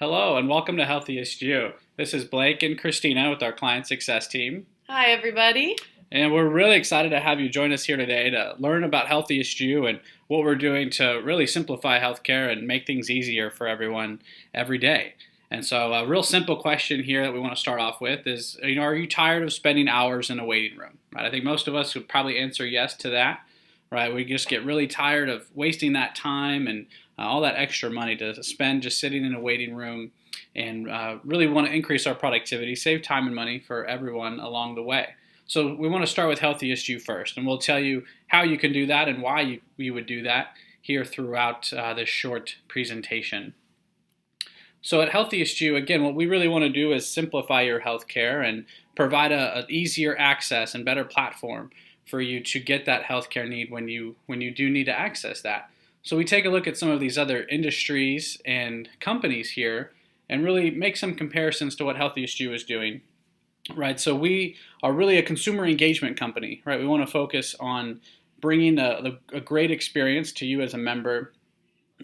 Hello and welcome to Healthiest You. This is Blake and Christina with our client success team. Hi, everybody. And we're really excited to have you join us here today to learn about Healthiest You and what we're doing to really simplify healthcare and make things easier for everyone every day. And so a real simple question here that we want to start off with is, are you tired of spending hours in a waiting room? Right? I think most of us would probably answer yes to that. Right? We just get really tired of wasting that time and all that extra money to spend just sitting in a waiting room and really want to increase our productivity, save time and money for everyone along the way. So we want to start with Healthiest You first, and we'll tell you how you can do that and why you would do that here throughout this short presentation. So at Healthiest You, again, what we really want to do is simplify your healthcare and provide an easier access and better platform for you to get that healthcare need when you do need to access that. So we take a look at some of these other industries and companies here and really make some comparisons to what Healthiest You is doing. Right, so we are really a consumer engagement company. Right, we want to focus on bringing a great experience to you as a member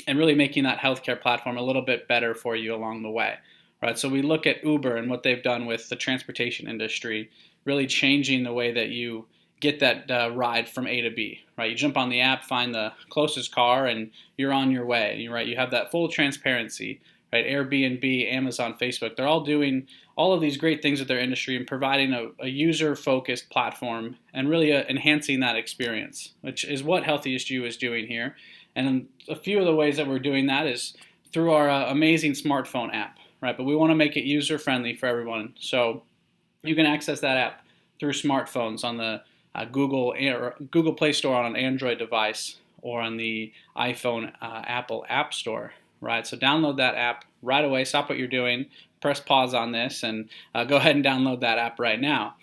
and really making that healthcare platform a little bit better for you along the way. Right, so we look at Uber and what they've done with the transportation industry, really changing the way that you get that ride from A to B. Right, you jump on the app, find the closest car, and you're on your way. Right, you have that full transparency. Right, Airbnb, Amazon, Facebook, they're all doing all of these great things with their industry and providing a user-focused platform and really enhancing that experience, which is what Healthiest You is doing here. And a few of the ways that we're doing that is through our amazing smartphone app, right? But we want to make it user-friendly for everyone. So you can access that app through smartphones on the Google Play Store on an Android device or on the iPhone Apple App Store, right? So download that app right away. Stop what you're doing. Press pause on this and go ahead and download that app right now.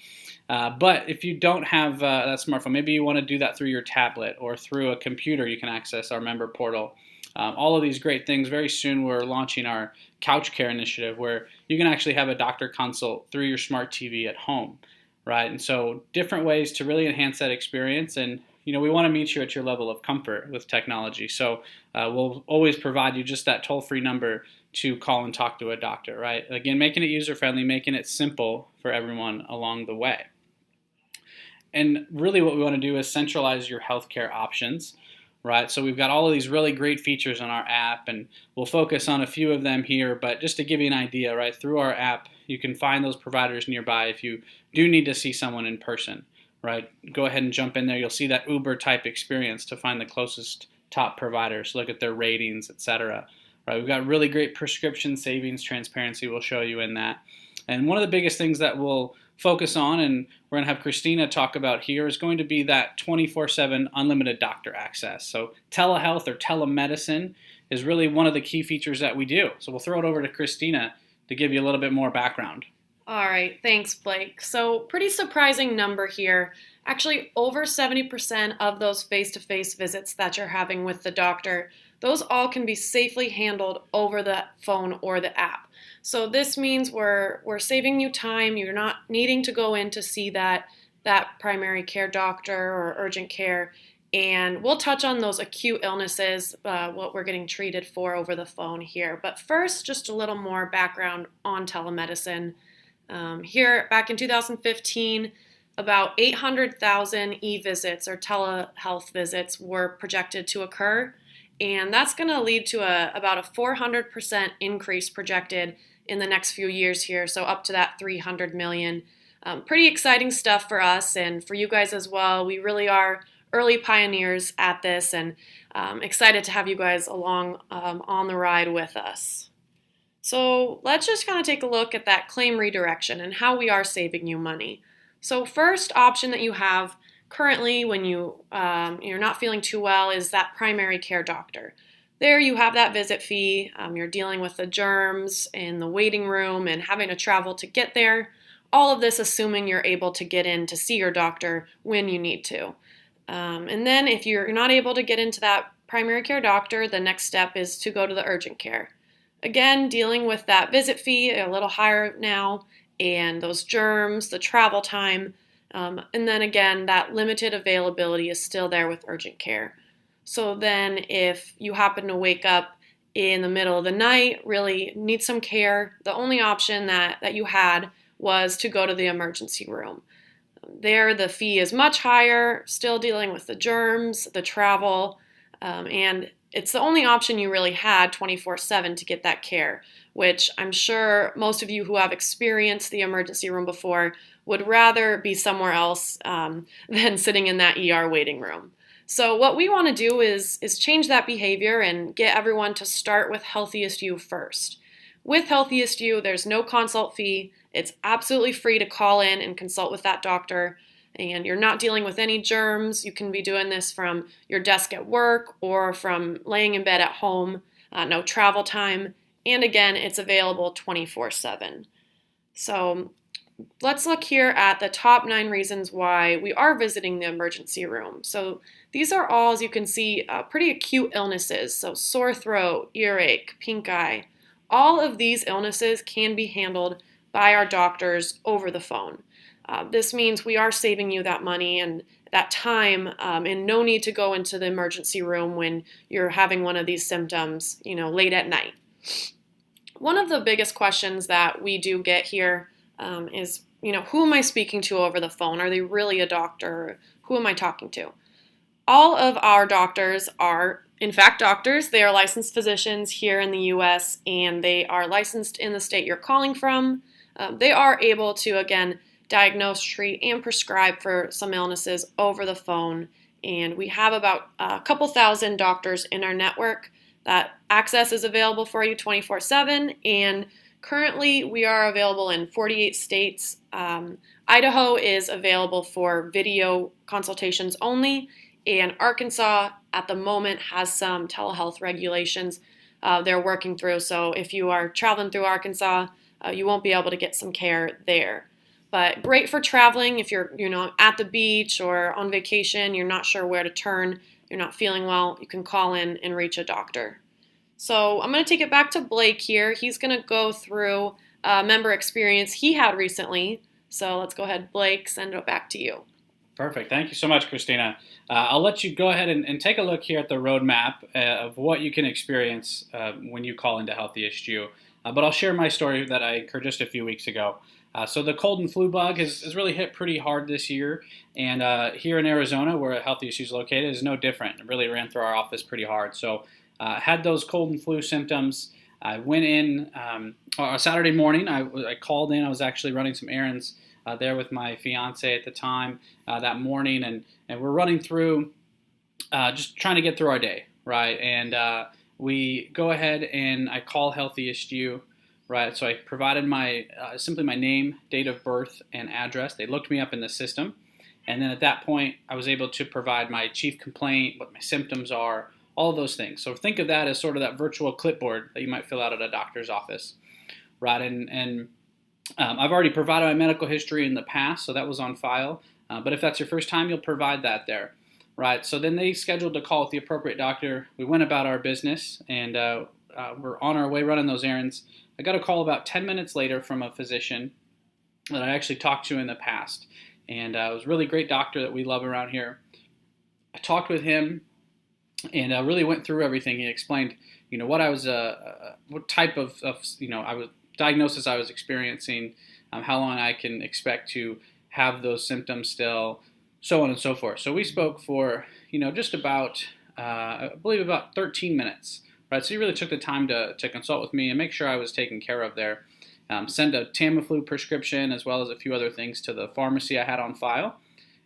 But if you don't have that smartphone, maybe you want to do that through your tablet or through a computer, you can access our member portal. All of these great things. Very soon we're launching our couch care initiative where you can actually have a doctor consult through your smart TV at home, right? And so different ways to really enhance that experience. And we want to meet you at your level of comfort with technology. So we'll always provide you just that toll-free number to call and talk to a doctor, right? Again, making it user-friendly, making it simple for everyone along the way. And really what we want to do is centralize your healthcare options, right? So we've got all of these really great features on our app, and we'll focus on a few of them here. But just to give you an idea, right, through our app, you can find those providers nearby if you do need to see someone in person, right? Go ahead and jump in there. You'll see that Uber-type experience to find the closest top providers, look at their ratings, etc. Right, we've got really great prescription savings transparency we'll show you in that. And one of the biggest things that we'll focus on, and we're going to have Christina talk about here, is going to be that 24/7 unlimited doctor access. So telehealth or telemedicine is really one of the key features that we do. So we'll throw it over to Christina to give you a little bit more background. All right, thanks, Blake. So pretty surprising number here. Actually, over 70% of those face-to-face visits that you're having with the doctor, those all can be safely handled over the phone or the app. So this means we're saving you time. You're not needing to go in to see that primary care doctor or urgent care. And we'll touch on those acute illnesses, what we're getting treated for over the phone here. But first, just a little more background on telemedicine. Here, back in 2015, about 800,000 e-visits or telehealth visits were projected to occur. And that's going to lead to about a 400% increase projected in the next few years here, so up to that 300 million. Pretty exciting stuff for us and for you guys as well. We really are early pioneers at this and excited to have you guys along on the ride with us. So let's just kind of take a look at that claim redirection and how we are saving you money. So first option that you have currently when you're not feeling too well is that primary care doctor. There you have that visit fee. You're dealing with the germs in the waiting room and having to travel to get there. All of this assuming you're able to get in to see your doctor when you need to. And then if you're not able to get into that primary care doctor, the next step is to go to the urgent care. Again, dealing with that visit fee a little higher now, and those germs, the travel time, and then again, that limited availability is still there with urgent care. So then if you happen to wake up in the middle of the night, really need some care, the only option that you had was to go to the emergency room. There, the fee is much higher, still dealing with the germs, the travel, and it's the only option you really had 24/7 to get that care, which I'm sure most of you who have experienced the emergency room before would rather be somewhere else than sitting in that ER waiting room. So what we want to do is change that behavior and get everyone to start with Healthiest You first. With Healthiest You, there's no consult fee. It's absolutely free to call in and consult with that doctor, and you're not dealing with any germs. You can be doing this from your desk at work or from laying in bed at home, no travel time, and again, it's available 24/7. So let's look here at the top 9 reasons why we are visiting the emergency room. So these are all, as you can see, pretty acute illnesses. So sore throat, earache, pink eye. All of these illnesses can be handled by our doctors over the phone. This means we are saving you that money and that time, and no need to go into the emergency room when you're having one of these symptoms, late at night. One of the biggest questions that we do get here is, who am I speaking to over the phone? Are they really a doctor? Who am I talking to? All of our doctors are, in fact, doctors. They are licensed physicians here in the U.S., and they are licensed in the state you're calling from. They are able to, again, diagnose, treat, and prescribe for some illnesses over the phone. And we have about a couple thousand doctors in our network. That access is available for you 24/7, and currently we are available in 48 states. Idaho is available for video consultations only, and Arkansas at the moment has some telehealth regulations they're working through. So if you are traveling through Arkansas, you won't be able to get some care there. But great for traveling if you're, at the beach or on vacation, you're not sure where to turn, you're not feeling well, you can call in and reach a doctor. So I'm going to take it back to Blake here. He's going to go through a member experience he had recently. So let's go ahead, Blake, send it back to you. Perfect. Thank you so much, Christina. I'll let you go ahead and take a look here at the roadmap of what you can experience when you call into Healthiest You. But I'll share my story that I incurred just a few weeks ago. So the cold and flu bug has really hit pretty hard this year. And here in Arizona, where Healthiest You is located, is no different. It really ran through our office pretty hard. So had those cold and flu symptoms. I went in on a Saturday morning. I called in. I was actually running some errands there with my fiance at the time that morning. And we're running through just trying to get through our day, right? And we go ahead and I call Healthiest You. Right, so I provided simply my name, date of birth, and address. They looked me up in the system, and then at that point, I was able to provide my chief complaint, what my symptoms are, all of those things. So think of that as sort of that virtual clipboard that you might fill out at a doctor's office, right? And I've already provided my medical history in the past, so that was on file. But if that's your first time, you'll provide that there, right? So then they scheduled a call with the appropriate doctor. We went about our business, and we're on our way running those errands. I got a call about 10 minutes later from a physician that I actually talked to in the past. And it was a really great doctor that we love around here. I talked with him and really went through everything. He explained, what I was, what type of diagnosis I was experiencing, how long I can expect to have those symptoms still, so on and so forth. So we spoke for, just about, I believe about 13 minutes. Right, so he really took the time to consult with me and make sure I was taken care of there. Send a Tamiflu prescription as well as a few other things to the pharmacy I had on file,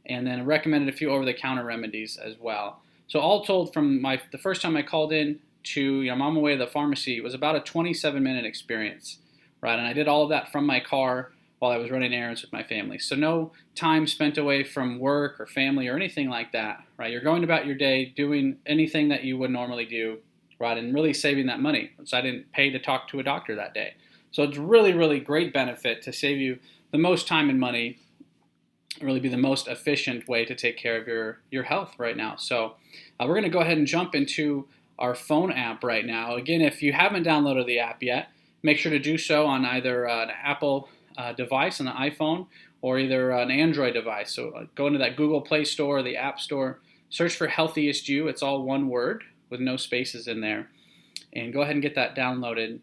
and then recommended a few over-the-counter remedies as well. So all told, from the first time I called in to I'm on my way to the pharmacy, it was about a 27-minute experience, right? And I did all of that from my car while I was running errands with my family. So no time spent away from work or family or anything like that, right? You're going about your day doing anything that you would normally do, right, and really saving that money. So I didn't pay to talk to a doctor that day. So it's really, really great benefit to save you the most time and money, really be the most efficient way to take care of your health right now. So we're going to go ahead and jump into our phone app right now. Again, if you haven't downloaded the app yet, make sure to do so on either an Apple device on the iPhone or either an Android device. So go into that Google Play Store or the App Store, search for Healthiest You. It's all one word with no spaces in there. and go ahead and get that downloaded.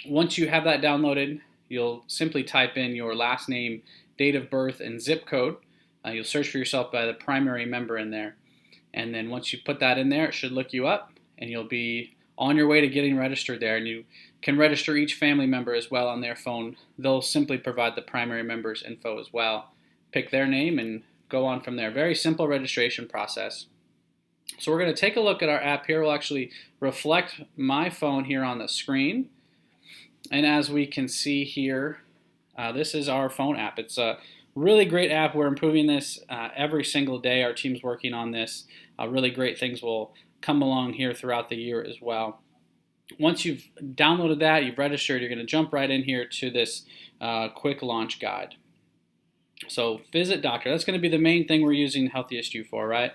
Once you have that downloaded, you'll simply type in your last name, date of birth, and zip code. You'll search for yourself by the primary member in there. And then once you put that in there, it should look you up, and you'll be on your way to getting registered there. And you can register each family member as well on their phone. They'll simply provide the primary member's info as well. Pick their name and go on from there. Very simple registration process. So we're going to take a look at our app here. We'll actually reflect my phone here on the screen. And as we can see here, this is our phone app. It's a really great app. We're improving this every single day. Our team's working on this. Really great things will come along here throughout the year as well. Once you've downloaded that, you've registered, you're going to jump right in here to this quick launch guide. So visit doctor. That's going to be the main thing we're using HealthiestYou for, right?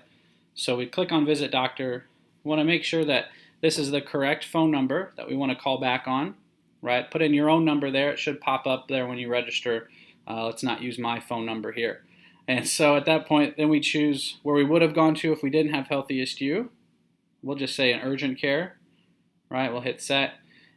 So we click on visit doctor. We want to make sure that this is the correct phone number that we want to call back on, right? Put in your own number there. It should pop up there when you register. Let's not use my phone number here. And so at that point, then we choose where we would have gone to if we didn't have HealthiestYou. We'll just say an urgent care, right? We'll hit set,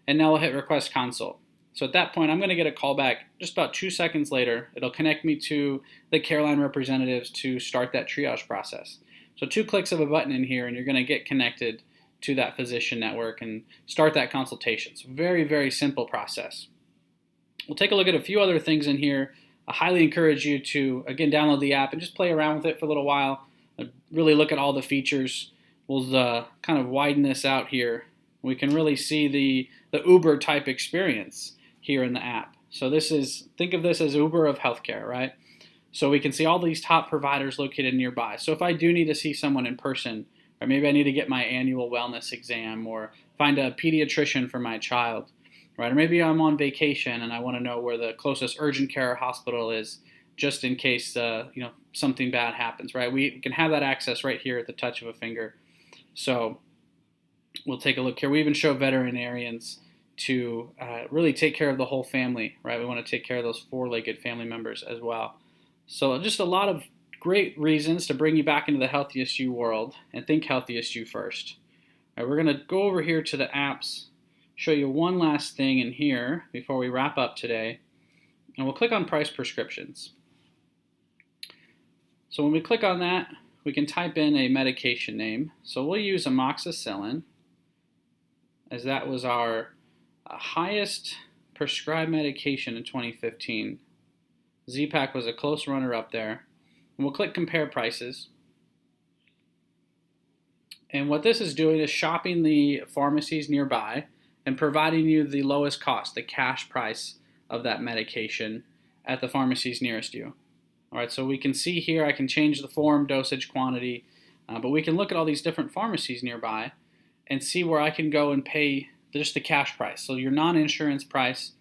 and now we'll hit request consult. So at that point, I'm going to get a call back just about 2 seconds later. It'll connect me to the care line representatives to start that triage process. So 2 clicks of a button in here, and you're going to get connected to that physician network and start that consultation. So very, very simple process. We'll take a look at a few other things in here. I highly encourage you to, again, download the app and just play around with it for a little while. Really look at all the features. We'll kind of widen this out here. We can really see the Uber type experience here in the app. So think of this as Uber of healthcare, right? So we can see all these top providers located nearby. So if I do need to see someone in person, or maybe I need to get my annual wellness exam or find a pediatrician for my child, right? Or maybe I'm on vacation and I want to know where the closest urgent care hospital is just in case something bad happens, right? We can have that access right here at the touch of a finger. So we'll take a look here. We even show veterinarians to really take care of the whole family, right? We want to take care of those 4-legged family members as well. So just a lot of great reasons to bring you back into the HealthiestYou world and think HealthiestYou first. All right, we're going to go over here to the apps, show you one last thing in here before we wrap up today, and we'll click on price prescriptions. So when we click on that, we can type in a medication name. So we'll use amoxicillin, as that was our highest prescribed medication in 2015. Z-Pak was a close runner up there. And we'll click compare prices. And what this is doing is shopping the pharmacies nearby and providing you the lowest cost, the cash price of that medication at the pharmacies nearest you. All right, so we can see here I can change the form, dosage, quantity, but we can look at all these different pharmacies nearby and see where I can go and pay just the cash price. So your non-insurance price,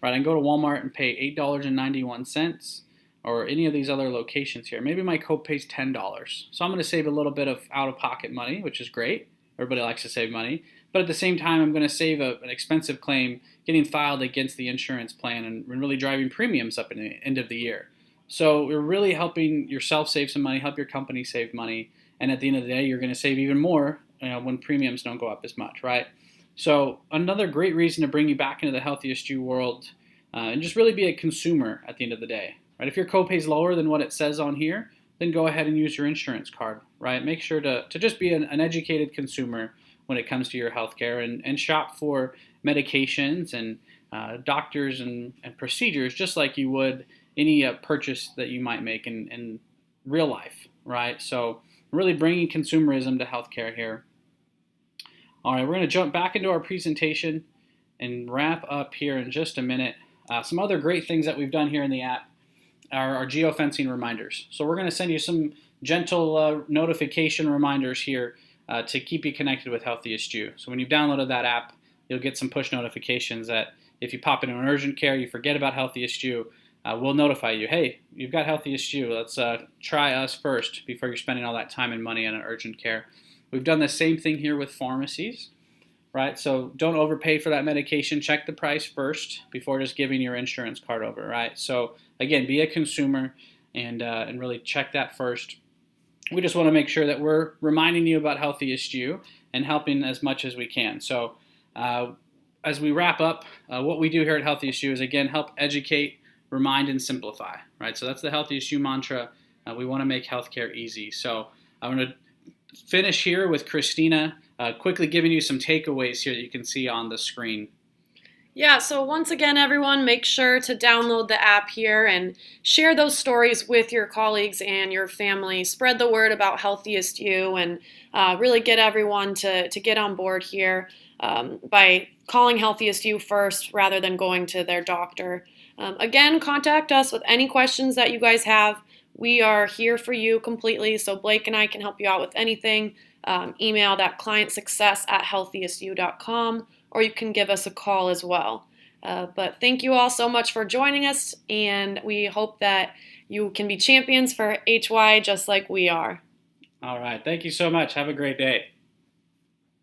right? I can go to Walmart and pay $8.91 or any of these other locations here. Maybe my copay is $10. So I'm going to save a little bit of out-of-pocket money, which is great. Everybody likes to save money. But at the same time, I'm going to save an expensive claim getting filed against the insurance plan and really driving premiums up in the end of the year. So we're really helping yourself save some money, help your company save money, and at the end of the day, you're going to save even more when premiums don't go up as much, right? So another great reason to bring you back into the HealthiestYou world and just really be a consumer at the end of the day, right? If your copay is lower than what it says on here, then go ahead and use your insurance card, right? Make sure to just be an educated consumer when it comes to your healthcare and shop for medications and doctors and procedures just like you would any purchase that you might make in real life, right? So really bringing consumerism to healthcare here. All right, we're going to jump back into our presentation and wrap up here in just a minute. Some other great things that we've done here in the app are our geofencing reminders. So we're going to send you some gentle notification reminders here to keep you connected with HealthiestYou. So when you've downloaded that app, you'll get some push notifications that if you pop into an urgent care, you forget about HealthiestYou, we'll notify you, hey, you've got HealthiestYou. Let's try us first before you're spending all that time and money on an urgent care. We've done the same thing here with pharmacies, right? So don't overpay for that medication. Check the price first before just giving your insurance card over, right? So again, be a consumer and really check that first. We just want to make sure that we're reminding you about HealthiestYou and helping as much as we can. So As we wrap up, what we do here at Healthiest You is, again, help educate, remind, and simplify, right? So that's the Healthiest You mantra. We want to make healthcare easy. So I'm going to finish here with Christina, quickly giving you some takeaways here that you can see on the screen. Yeah, so once again, everyone, make sure to download the app here and share those stories with your colleagues and your family. Spread the word about Healthiest You and really get everyone to get on board here by calling Healthiest You first rather than going to their doctor. Again, contact us with any questions that you guys have. We are here for you completely, so Blake and I can help you out with anything. Email that clientsuccess@healthiestyou.com, or you can give us a call as well. But thank you all so much for joining us, and we hope that you can be champions for HY just like we are. All right. Thank you so much. Have a great day.